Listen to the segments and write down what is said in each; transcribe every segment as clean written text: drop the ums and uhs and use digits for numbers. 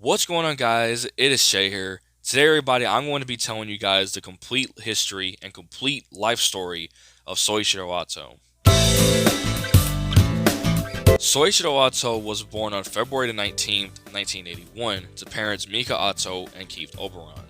What's going on, guys? It is Shay here. Today, everybody, I'm going to be telling you guys the complete history and complete life story of Souichirou Ato. Souichirou Ato was born on February 19th, 1981, to parents Mika Ato and Keith Oberon.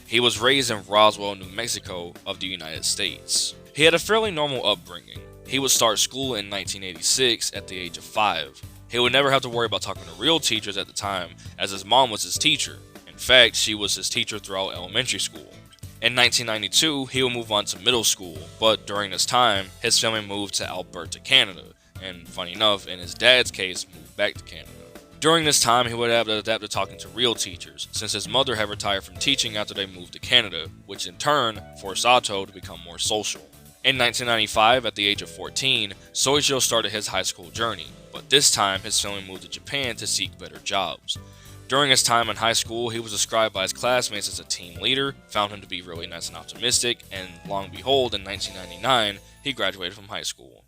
He was raised in Roswell, New Mexico of the United States. He had a fairly normal upbringing. He would start school in 1986 at the age of 5. He would never have to worry about talking to real teachers at the time, as his mom was his teacher. In fact, she was his teacher throughout elementary school. In 1992, he would move on to middle school, but during this time, his family moved to Alberta, Canada, and funny enough, in his dad's case, moved back to Canada. During this time, he would have to adapt to talking to real teachers, since his mother had retired from teaching after they moved to Canada, which in turn forced Ato to become more social. In 1995, at the age of 14, Souichirou started his high school journey, but this time his family moved to Japan to seek better jobs. During his time in high school, he was described by his classmates as a team leader, found him to be really nice and optimistic, and long and behold, in 1999, he graduated from high school.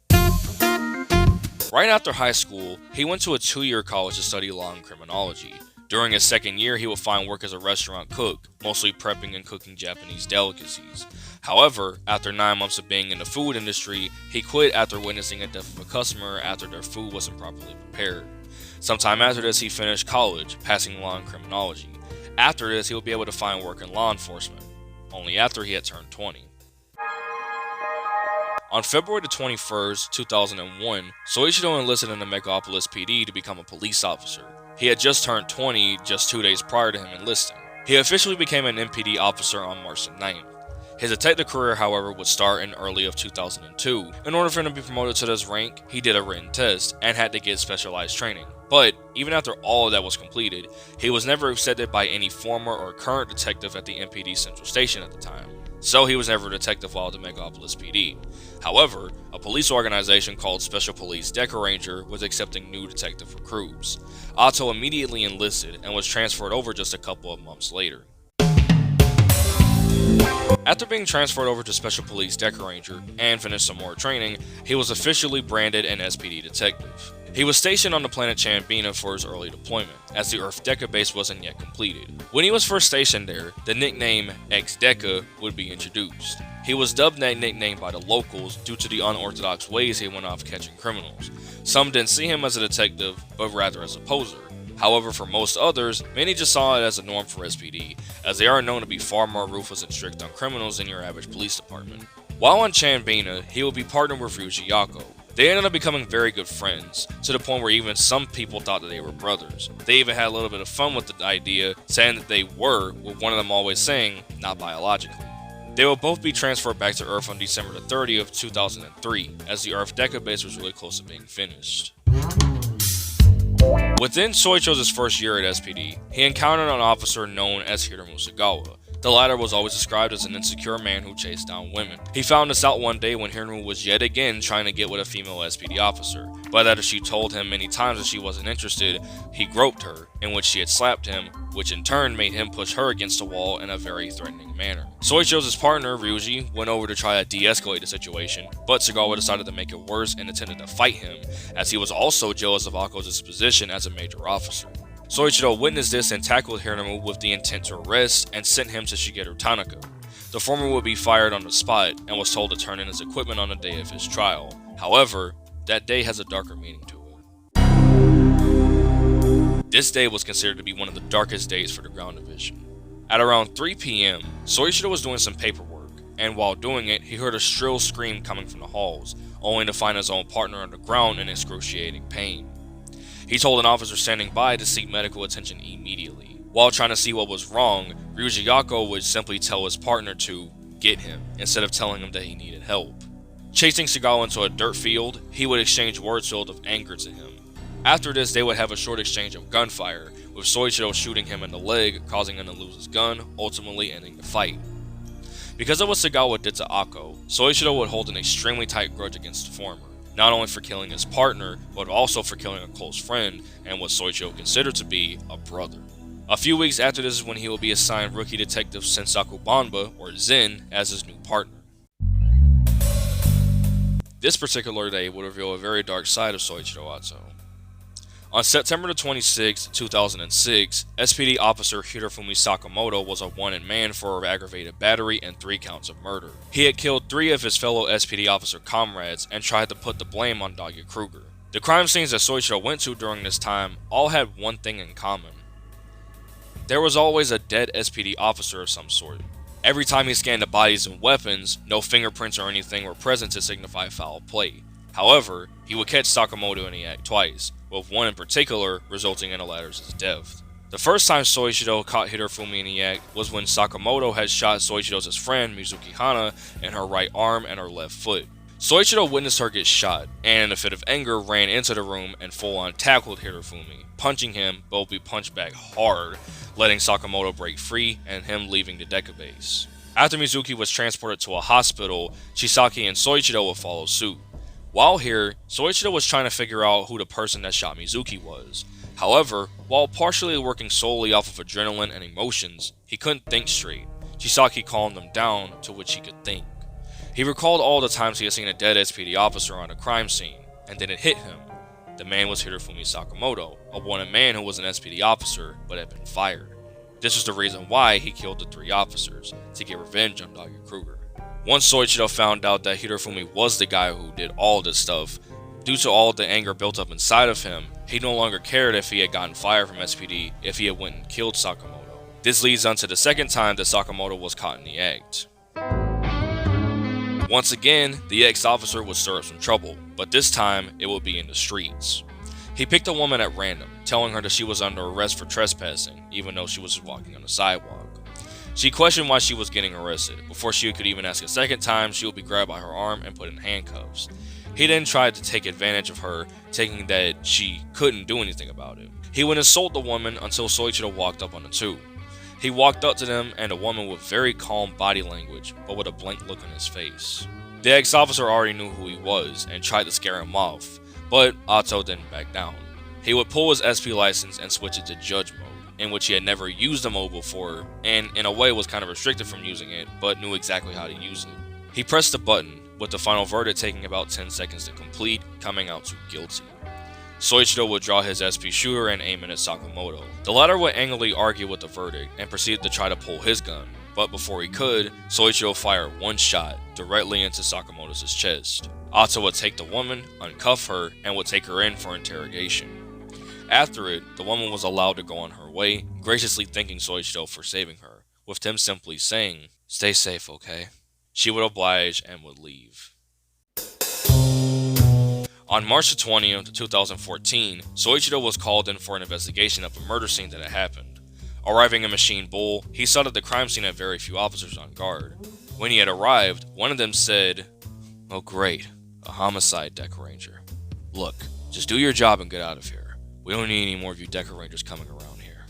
Right after high school, he went to a 2-year college to study law and criminology. During his second year, he would find work as a restaurant cook, mostly prepping and cooking Japanese delicacies. However, after 9 months of being in the food industry, he quit after witnessing a death of a customer after their food wasn't properly prepared. Sometime after this, he finished college, passing law and criminology. After this, he would be able to find work in law enforcement, only after he had turned 20. On February 21st, 2001, Souichirou enlisted in the Megapolis PD to become a police officer. He had just turned 20 just 2 days prior to him enlisting. He officially became an MPD officer on March 9th. His detective career, however, would start in early of 2002. In order for him to be promoted to this rank, he did a written test and had to get specialized training. But even after all of that was completed, he was never accepted by any former or current detective at the MPD Central Station at the time. So he was never a detective while at the Megapolis PD. However, a police organization called Special Police Dekaranger was accepting new detective recruits. Ato immediately enlisted and was transferred over just a couple of months later. After being transferred over to Special Police Dekaranger and finished some more training, he was officially branded an SPD detective. He was stationed on the planet Chambina for his early deployment, as the Earth Deca base wasn't yet completed. When he was first stationed there, the nickname X-Deca would be introduced. He was dubbed that nickname by the locals due to the unorthodox ways he went off catching criminals. Some didn't see him as a detective, but rather as a poser. However, for most others, many just saw it as a norm for SPD, as they are known to be far more ruthless and strict on criminals than your average police department. While on Chambina, he would be partnered with Ryuji Yako. They ended up becoming very good friends, to the point where even some people thought that they were brothers. They even had a little bit of fun with the idea, saying that they were, with one of them always saying, not biologically. They will both be transferred back to Earth on December 30th, 2003, as the Earth Deca base was really close to being finished. Within Souichirou's first year at SPD, he encountered an officer known as Hiromu Sagawa. The latter was always described as an insecure man who chased down women. He found this out one day when Hiromu was yet again trying to get with a female SPD officer, but after she told him many times that she wasn't interested, he groped her, in which she had slapped him, which in turn made him push her against the wall in a very threatening manner. Souichirou's partner, Ryuji, went over to try to de-escalate the situation, but Sagawa decided to make it worse and intended to fight him, as he was also jealous of Ako's position as a major officer. Souichirou witnessed this and tackled Hiromu with the intent to arrest and sent him to Shigeru Tanaka. The former would be fired on the spot and was told to turn in his equipment on the day of his trial. However, that day has a darker meaning to it. This day was considered to be one of the darkest days for the ground division. At around 3 p.m., Souichirou was doing some paperwork, and while doing it, he heard a shrill scream coming from the halls, only to find his own partner on the ground in excruciating pain. He told an officer standing by to seek medical attention immediately. While trying to see what was wrong, Ryuji Yako would simply tell his partner to get him, instead of telling him that he needed help. Chasing Sagawa into a dirt field, he would exchange words filled of anger to him. After this, they would have a short exchange of gunfire, with Souichirou shooting him in the leg, causing him to lose his gun, ultimately ending the fight. Because of what Sagawa did to Ako, Souichirou would hold an extremely tight grudge against the former, not only for killing his partner, but also for killing a close friend and what Souichirou considered to be a brother. A few weeks after this is when he will be assigned rookie detective Sensaku Banba, or Zen, as his new partner. This particular day would reveal a very dark side of Souichirou Ato. On September 26, 2006, SPD officer Hirofumi Sakamoto was a wanted man for aggravated battery and 3 counts of murder. He had killed 3 of his fellow SPD officer comrades and tried to put the blame on Daiga Kruger. The crime scenes that Souichirou went to during this time all had one thing in common. There was always a dead SPD officer of some sort. Every time he scanned the bodies and weapons, no fingerprints or anything were present to signify foul play. However, he would catch Sakamoto in the act twice, with one in particular resulting in the latter's death. The first time Souichirou caught Hirofumi in the act was when Sakamoto had shot Souichirou's friend Mizuki Hana in her right arm and her left foot. Souichirou witnessed her get shot, and in a fit of anger ran into the room and full-on tackled Hirofumi, punching him but would be punched back hard, letting Sakamoto break free and him leaving the Deka base. After Mizuki was transported to a hospital, Chisaki and Souichirou would follow suit. While here, Souichirou was trying to figure out who the person that shot Mizuki was. However, while partially working solely off of adrenaline and emotions, he couldn't think straight. Chisaki calmed him down to which he could think. He recalled all the times he had seen a dead SPD officer on a crime scene, and then it hit him. The man was Hirofumi Sakamoto, a wanted man who was an SPD officer but had been fired. This was the reason why he killed the 3 officers, to get revenge on Daiga Kruger. Once Souichirou found out that Hirofumi was the guy who did all this stuff, due to all the anger built up inside of him, he no longer cared if he had gotten fired from SPD if he had went and killed Sakamoto. This leads on to the second time that Sakamoto was caught in the act. Once again, the ex-officer would stir up some trouble, but this time it would be in the streets. He picked a woman at random, telling her that she was under arrest for trespassing, even though she was just walking on the sidewalk. She questioned why she was getting arrested. Before she could even ask a second time, she would be grabbed by her arm and put in handcuffs. He then tried to take advantage of her, taking that she couldn't do anything about it. He would insult the woman until Souichirou walked up on the 2. He walked up to them and the woman with very calm body language, but with a blank look on his face. The ex-officer already knew who he was and tried to scare him off, but Ato didn't back down. He would pull his SP license and switch it to Judge mode, in which he had never used the mode before, and in a way was kind of restricted from using it, but knew exactly how to use it. He pressed the button, with the final verdict taking about 10 seconds to complete, coming out to guilty. Souichirou would draw his SP shooter and aim it at Sakamoto. The latter would angrily argue with the verdict and proceeded to try to pull his gun, but before he could, Souichirou fired one shot directly into Sakamoto's chest. Ato would take the woman, uncuff her, and would take her in for interrogation. After it, the woman was allowed to go on her way, graciously thanking Souichirou for saving her, with him simply saying, "Stay safe, okay?" She would oblige and would leave. On March 20th, 2014, Souichirou was called in for an investigation of a murder scene that had happened. Arriving in Machine Bull, he saw that the crime scene had very few officers on guard. When he had arrived, one of them said, "Oh great, a homicide Dekaranger. Look, just do your job and get out of here. We don't need any more of you Dekarangers coming around here."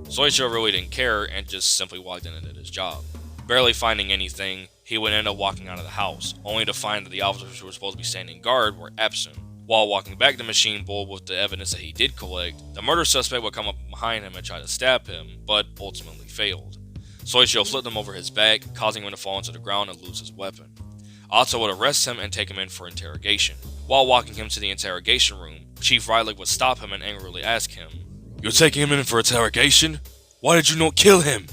Souichirou really didn't care and just simply walked in and did his job. Barely finding anything, he would end up walking out of the house, only to find that the officers who were supposed to be standing guard were absent. While walking back to Machine Bull with the evidence that he did collect, the murder suspect would come up behind him and try to stab him, but ultimately failed. Souichirou flipped him over his back, causing him to fall into the ground and lose his weapon. Ato would arrest him and take him in for interrogation. While walking him to the interrogation room, Chief Rylick would stop him and angrily ask him, "You're taking him in for interrogation? Why did you not kill him?"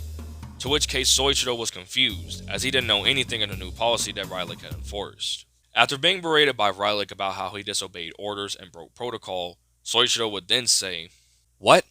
To which case Souichirou was confused, as he didn't know anything of the new policy that Rylick had enforced. After being berated by Rylick about how he disobeyed orders and broke protocol, Souichirou would then say, "What?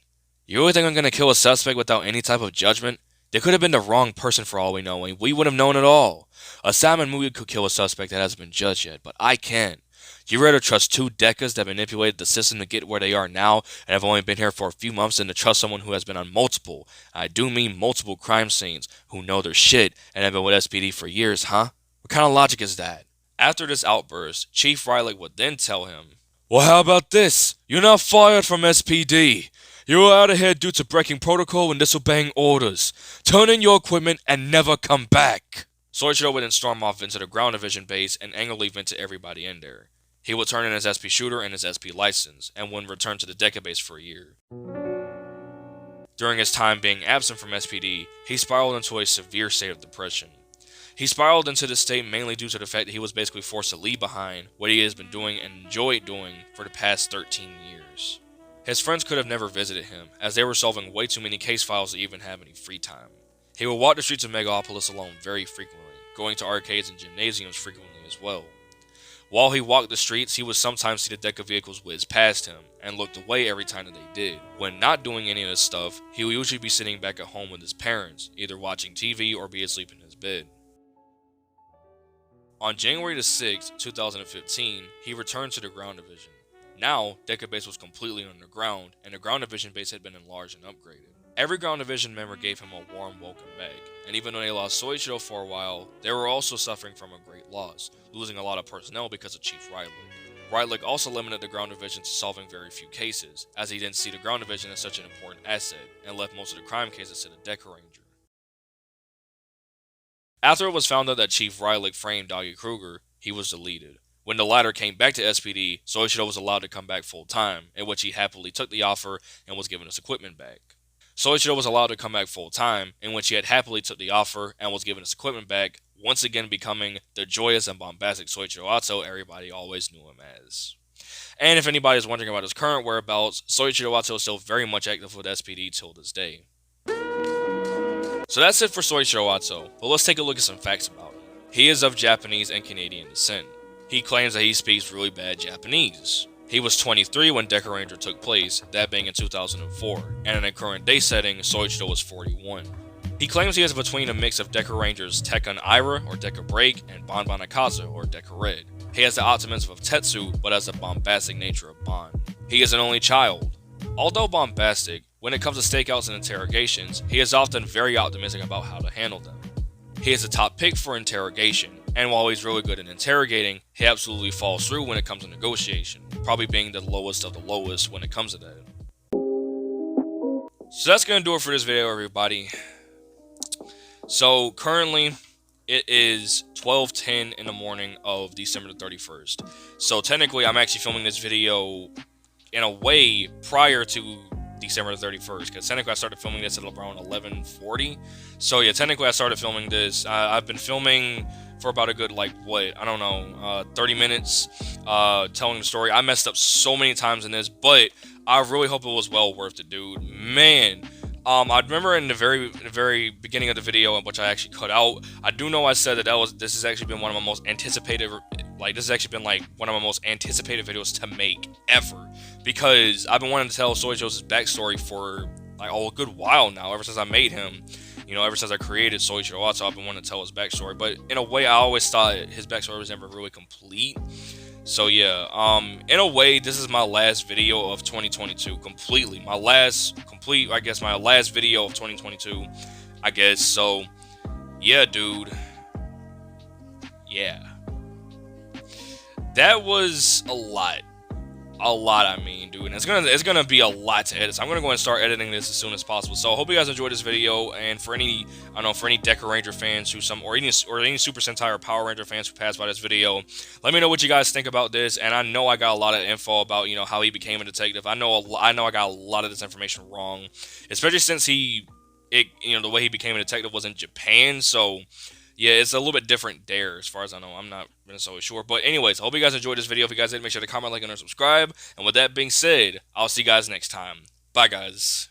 You really think I'm going to kill a suspect without any type of judgment? They could have been the wrong person for all we know, and we wouldn't have known at all. A Salmon movie could kill a suspect that hasn't been judged yet, but I can't. You rather trust 2 Dekas that manipulated the system to get where they are now and have only been here for a few months than to trust someone who has been on multiple, I do mean multiple crime scenes, who know their shit and have been with SPD for years, huh? What kind of logic is that?" After this outburst, Chief Rylick would then tell him, "Well, how about this? You're not fired from SPD. You're out of here due to breaking protocol and disobeying orders. Turn in your equipment and never come back." Souichirou would then storm off into the ground division base and angrily vent to everybody in there. He would turn in his SP shooter and his SP license, and would return to the Deka base for a year. During his time being absent from SPD, he spiraled into a severe state of depression. He spiraled into this state mainly due to the fact that he was basically forced to leave behind what he has been doing and enjoyed doing for the past 13 years. His friends could have never visited him, as they were solving way too many case files to even have any free time. He would walk the streets of Megalopolis alone very frequently, going to arcades and gymnasiums frequently as well. While he walked the streets, he would sometimes see the deck of vehicles whiz past him, and looked away every time that they did. When not doing any of this stuff, he would usually be sitting back at home with his parents, either watching TV or be asleep in his bed. On January 6, 2015, he returned to the ground division. Now, Deca Base was completely underground, and the ground division base had been enlarged and upgraded. Every ground division member gave him a warm welcome back, and even though they lost Souichirou for a while, they were also suffering from a great loss, losing a lot of personnel because of Chief Rylick. Rylick also limited the ground division to solving very few cases, as he didn't see the ground division as such an important asset, and left most of the crime cases to the Dekaranger. After it was found out that Chief Rylick framed Doggy Kruger, he was deleted. When the latter came back to SPD, Souichirou was allowed to come back full-time, in which he happily took the offer and was given his equipment back. Souichirou was allowed to come back full-time, in which he had happily took the offer and was given his equipment back, once again becoming the joyous and bombastic Souichirou Ato everybody always knew him as. And if anybody is wondering about his current whereabouts, Souichirou Ato is still very much active with SPD till this day. So that's it for Souichirou Ato, but let's take a look at some facts about him. He is of Japanese and Canadian descent. He claims that he speaks really bad Japanese. He was 23 when Dekaranger took place, that being in 2004, and in a current day setting, Souichirou was 41. He claims he is between a mix of Dekarangers Tekken Ira or Deka Break and Banban Akaza or Deka Red. He has the optimism of Tetsu, but has the bombastic nature of Ban. He is an only child. Although bombastic, when it comes to stakeouts and interrogations, he is often very optimistic about how to handle them. He is a top pick for interrogation, and while he's really good at interrogating, he absolutely falls through when it comes to negotiation, probably being the lowest of the lowest when it comes to that. So that's going to do it for this video, everybody. So currently, it is 12:10 in the morning of December the 31st. So technically, I'm actually filming this video in a way prior to December the 31st, because technically I started filming this at around 11:40. So yeah, technically I started filming this. I've been filming for about a good, 30 minutes, telling the story. I messed up so many times in this, but I really hope it was well worth it, dude. Man, I remember in the very beginning of the video, which I actually cut out, I do know I said that this has actually been one of my most anticipated, one of my most anticipated videos to make ever, because I've been wanting to tell Souichirou's backstory for a good while now, ever since I made him. You know, ever since I created Souichirou Ato, I've been wanting to tell his backstory, but in a way, I always thought his backstory was never really complete. So yeah, in a way, this is my last video of 2022, completely. My last video of 2022, I guess. So, yeah, dude. Yeah. That was a lot. I mean, dude, and it's gonna be a lot to edit. So I'm gonna go and start editing this as soon as possible. So I hope you guys enjoyed this video, and for any Dekaranger fans or any Super Sentai or Power Ranger fans who passed by this video, let me know what you guys think about this. And I know I got a lot of info about how he became a detective. I know I got a lot of this information wrong, especially since the way he became a detective was in Japan. So yeah, it's a little bit different there, as far as I know. I'm not necessarily sure. But anyways, I hope you guys enjoyed this video. If you guys did, make sure to comment, like, and subscribe. And with that being said, I'll see you guys next time. Bye, guys.